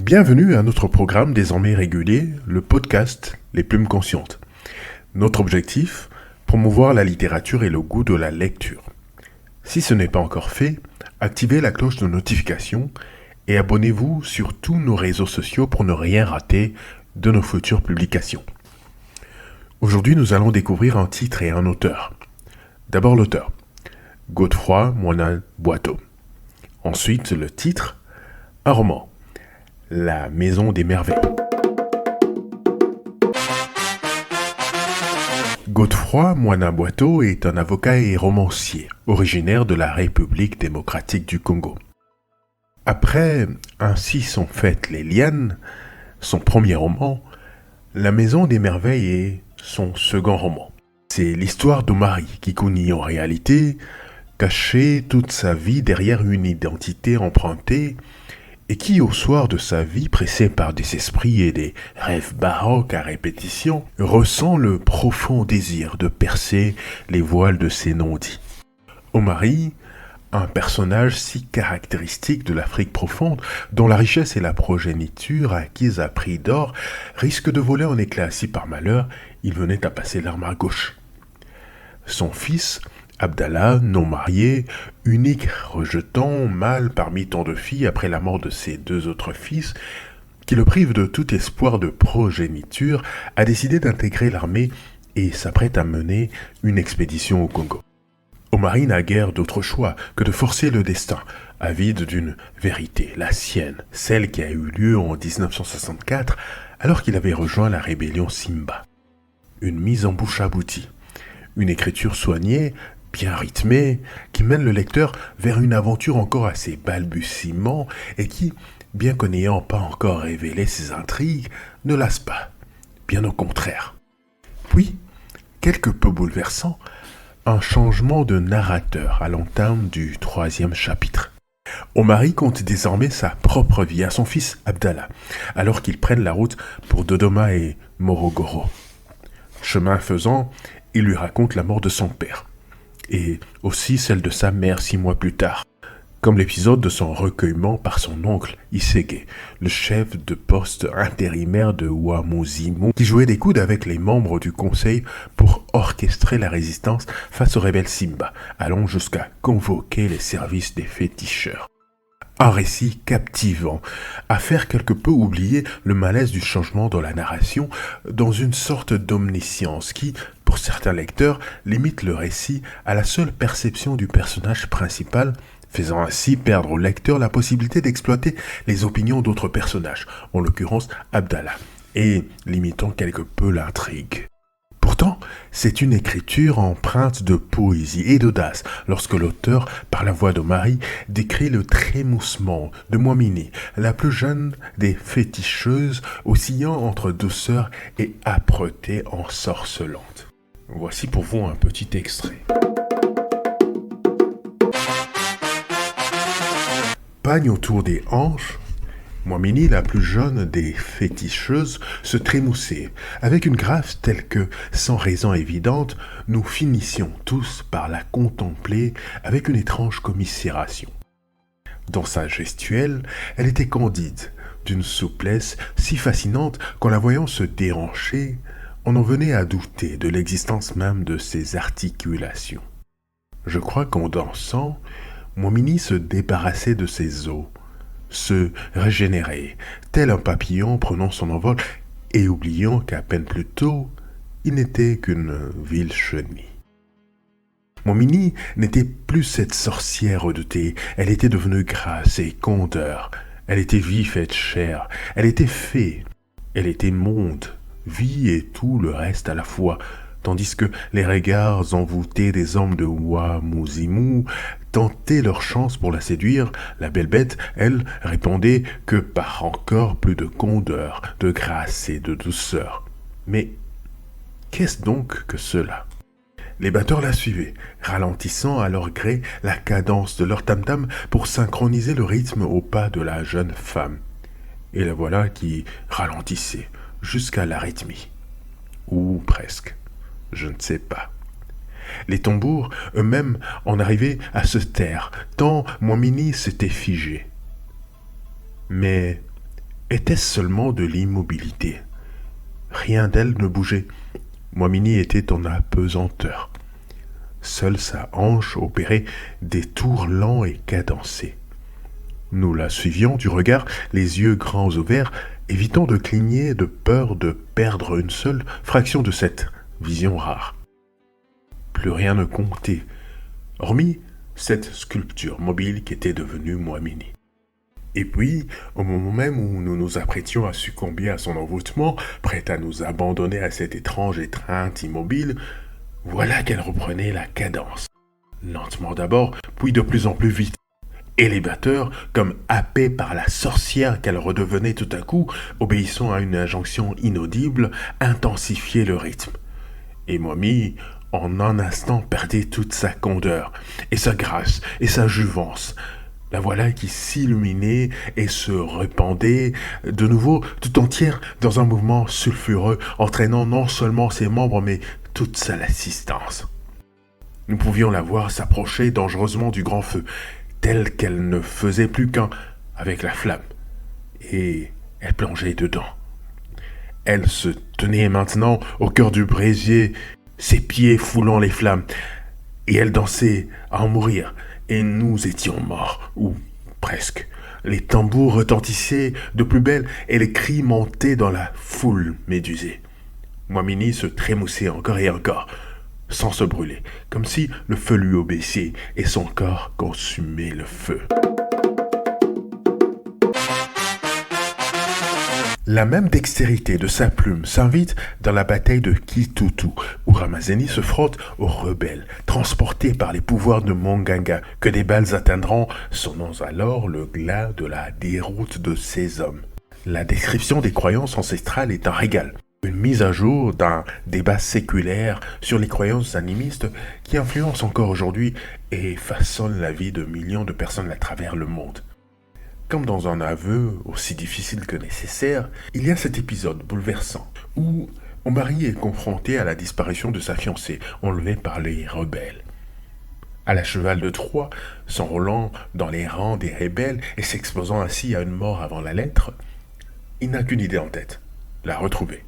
Bienvenue à notre programme désormais régulier, le podcast Les Plumes Conscientes. Notre objectif, promouvoir la littérature et le goût de la lecture. Si ce n'est pas encore fait, activez la cloche de notification et abonnez-vous sur tous nos réseaux sociaux pour ne rien rater de nos futures publications. Aujourd'hui, nous allons découvrir un titre et un auteur. D'abord l'auteur, Godefroy Moinin-Boiteau. Ensuite le titre, un roman, La Maison des Merveilles. Godefroy Moinin-Boiteau est un avocat et romancier, originaire de la République démocratique du Congo. Après Ainsi sont faites les lianes, son premier roman, La Maison des Merveilles est son second roman. C'est l'histoire d'Omari, qui connaît en réalité caché toute sa vie derrière une identité empruntée et qui, au soir de sa vie, pressé par des esprits et des rêves baroques à répétition, ressent le profond désir de percer les voiles de ses non-dits. Omari, un personnage si caractéristique de l'Afrique profonde, dont la richesse et la progéniture acquise à prix d'or risquent de voler en éclats si par malheur il venait à passer l'arme à gauche. Son fils, Abdallah, non marié, unique rejetant, mâle parmi tant de filles après la mort de ses deux autres fils, qui le prive de tout espoir de progéniture, a décidé d'intégrer l'armée et s'apprête à mener une expédition au Congo. Omari n'a guère d'autre choix que de forcer le destin, avide d'une vérité, la sienne, celle qui a eu lieu en 1964, alors qu'il avait rejoint la rébellion Simba. Une mise en bouche aboutie, une écriture soignée, bien rythmée, qui mène le lecteur vers une aventure encore à ses balbutiements et qui, bien que n'ayant pas encore révélé ses intrigues, ne lasse pas, bien au contraire. Puis, quelque peu bouleversant, un changement de narrateur à l'entame du 3e chapitre. Omari compte désormais sa propre vie à son fils Abdallah, alors qu'ils prennent la route pour Dodoma et Morogoro. Chemin faisant, il lui raconte la mort de son père, et aussi celle de sa mère 6 mois plus tard, comme l'épisode de son recueillement par son oncle Isségué, le chef de poste intérimaire de Ouamouzimou, qui jouait des coudes avec les membres du conseil pour orchestrer la résistance face au rebelle Simba, allant jusqu'à convoquer les services des féticheurs. Un récit captivant, à faire quelque peu oublier le malaise du changement dans la narration dans une sorte d'omniscience qui, pour certains lecteurs, limite le récit à la seule perception du personnage principal, faisant ainsi perdre au lecteur la possibilité d'exploiter les opinions d'autres personnages, en l'occurrence Abdallah, et limitant quelque peu l'intrigue. Pourtant, c'est une écriture empreinte de poésie et d'audace lorsque l'auteur, par la voix d'Omari, décrit le trémoussement de Mwamini, la plus jeune des féticheuses, oscillant entre douceur et âpreté ensorcelante. Voici pour vous un petit extrait. Pagne autour des hanches, Mwamini, la plus jeune des féticheuses, se trémoussait, avec une grâce telle que, sans raison évidente, nous finissions tous par la contempler avec une étrange commisération. Dans sa gestuelle, elle était candide, d'une souplesse si fascinante qu'en la voyant se déhancher, on en venait à douter de l'existence même de ses articulations. Je crois qu'en dansant, Mwamini se débarrassait de ses os, se régénérer, tel un papillon prenant son envol et oubliant qu'à peine plus tôt, il n'était qu'une vile chenille. Mwamini n'était plus cette sorcière redoutée, elle était devenue grâce et candeur, elle était vie faite chair, elle était fée, elle était monde, vie et tout le reste à la fois, tandis que les regards envoûtés des hommes de Ouamouzimou tentaient leur chance pour la séduire, la belle bête, elle, répondait que par encore plus de candeur, de grâce et de douceur. Mais qu'est-ce donc que cela ? Les batteurs la suivaient, ralentissant à leur gré la cadence de leur tam-tam pour synchroniser le rythme au pas de la jeune femme. Et la voilà qui ralentissait jusqu'à l'arythmie. Ou presque. Je ne sais pas. Les tambours, eux-mêmes, en arrivaient à se taire, tant Mwamini s'était figé. Mais Était-ce seulement de l'immobilité? Rien d'elle ne bougeait. Moimini était en apesanteur. Seule sa hanche opérait des tours lents et cadencés. Nous la suivions du regard, les yeux grands ouverts, évitant de cligner de peur de perdre une seule fraction de cette vision rare. Plus rien ne comptait, hormis cette sculpture mobile qui était devenue Moimini. Et puis, au moment même où nous nous apprêtions à succomber à son envoûtement, prête à nous abandonner à cette étrange étreinte immobile, voilà qu'elle reprenait la cadence. Lentement d'abord, puis de plus en plus vite. Élévateur, comme happé par la sorcière qu'elle redevenait tout à coup, obéissant à une injonction inaudible, intensifiait le rythme. Et Moimi, en un instant, perdait toute sa candeur, et sa grâce, et sa jouvence. La voilà qui s'illuminait et se répandait de nouveau tout entière dans un mouvement sulfureux, entraînant non seulement ses membres, mais toute sa assistance. Nous pouvions la voir s'approcher dangereusement du grand feu, telle qu'elle ne faisait plus qu'un avec la flamme, et elle plongeait dedans. Elle se tenait maintenant au cœur du brasier, ses pieds foulant les flammes, et elle dansait à en mourir, et nous étions morts, ou presque. Les tambours retentissaient de plus belle, et les cris montaient dans la foule médusée. Moimini se trémoussait encore et encore, sans se brûler, comme si le feu lui obéissait et son corps consumait le feu. La même dextérité de sa plume s'invite dans la bataille de Kitutu, où Ramazani se frotte aux rebelles, transportés par les pouvoirs de Monganga, que des balles atteindront, sonnant alors le glas de la déroute de ces hommes. La description des croyances ancestrales est un régal, une mise à jour d'un débat séculaire sur les croyances animistes qui influencent encore aujourd'hui et façonnent la vie de millions de personnes à travers le monde. Comme dans un aveu aussi difficile que nécessaire, il y a cet épisode bouleversant où un mari est confronté à la disparition de sa fiancée, enlevée par les rebelles. À la cheval de Troie, s'enrôlant dans les rangs des rebelles et s'exposant ainsi à une mort avant la lettre, il n'a qu'une idée en tête, la retrouver.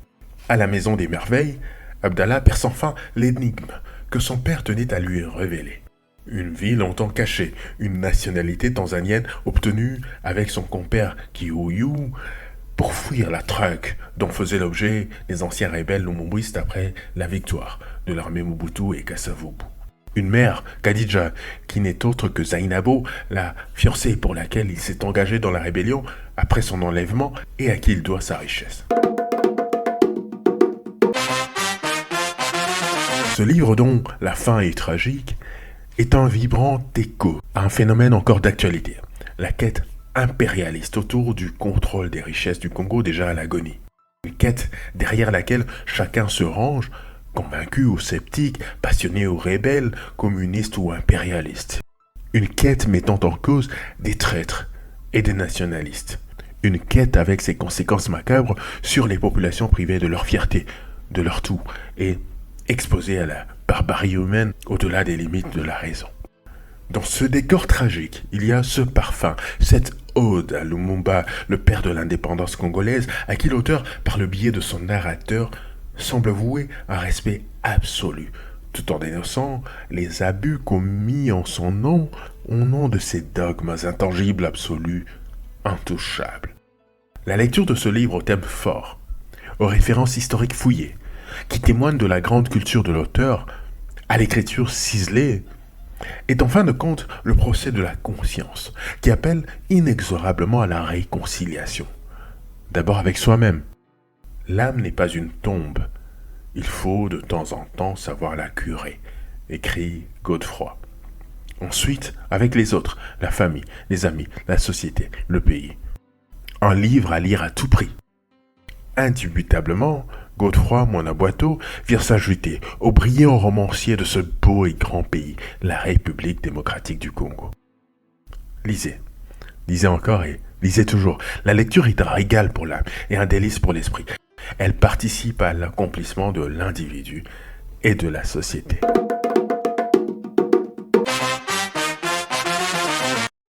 À la maison des merveilles, Abdallah perce enfin l'énigme que son père tenait à lui révéler. Une vie longtemps cachée, une nationalité tanzanienne obtenue avec son compère Kiuyu pour fuir la traque dont faisaient l'objet les anciens rebelles lumumbistes après la victoire de l'armée Mobutu et Kasavubu. Une mère, Khadija, qui n'est autre que Zainabo, la fiancée pour laquelle il s'est engagé dans la rébellion après son enlèvement et à qui il doit sa richesse. Ce livre dont la fin est tragique est un vibrant écho à un phénomène encore d'actualité, la quête impérialiste autour du contrôle des richesses du Congo déjà à l'agonie. Une quête derrière laquelle chacun se range, convaincu ou sceptique, passionné ou rebelle, communiste ou impérialiste. Une quête mettant en cause des traîtres et des nationalistes. Une quête avec ses conséquences macabres sur les populations privées de leur fierté, de leur tout, et exposées à la barbarie humaine au-delà des limites de la raison. Dans ce décor tragique, il y a ce parfum, cette ode à Lumumba, le père de l'indépendance congolaise, à qui l'auteur, par le biais de son narrateur, semble vouer un respect absolu, tout en dénonçant les abus commis en son nom, au nom de ces dogmes intangibles, absolus, intouchables. La lecture de ce livre au thème fort, aux références historiques fouillées, qui témoignent de la grande culture de l'auteur, à l'écriture ciselée, est en fin de compte le procès de la conscience, qui appelle inexorablement à la réconciliation. D'abord avec soi-même. L'âme n'est pas une tombe. Il faut de temps en temps savoir la curer, écrit Godefroy. Ensuite, avec les autres, la famille, les amis, la société, le pays. Un livre à lire à tout prix. Indubitablement, Godefroy Mwana-Boito vient s'ajouter au brillant romancier de ce beau et grand pays, la République démocratique du Congo. Lisez. Lisez encore et lisez toujours. La lecture est un régal pour l'âme et un délice pour l'esprit. Elle participe à l'accomplissement de l'individu et de la société.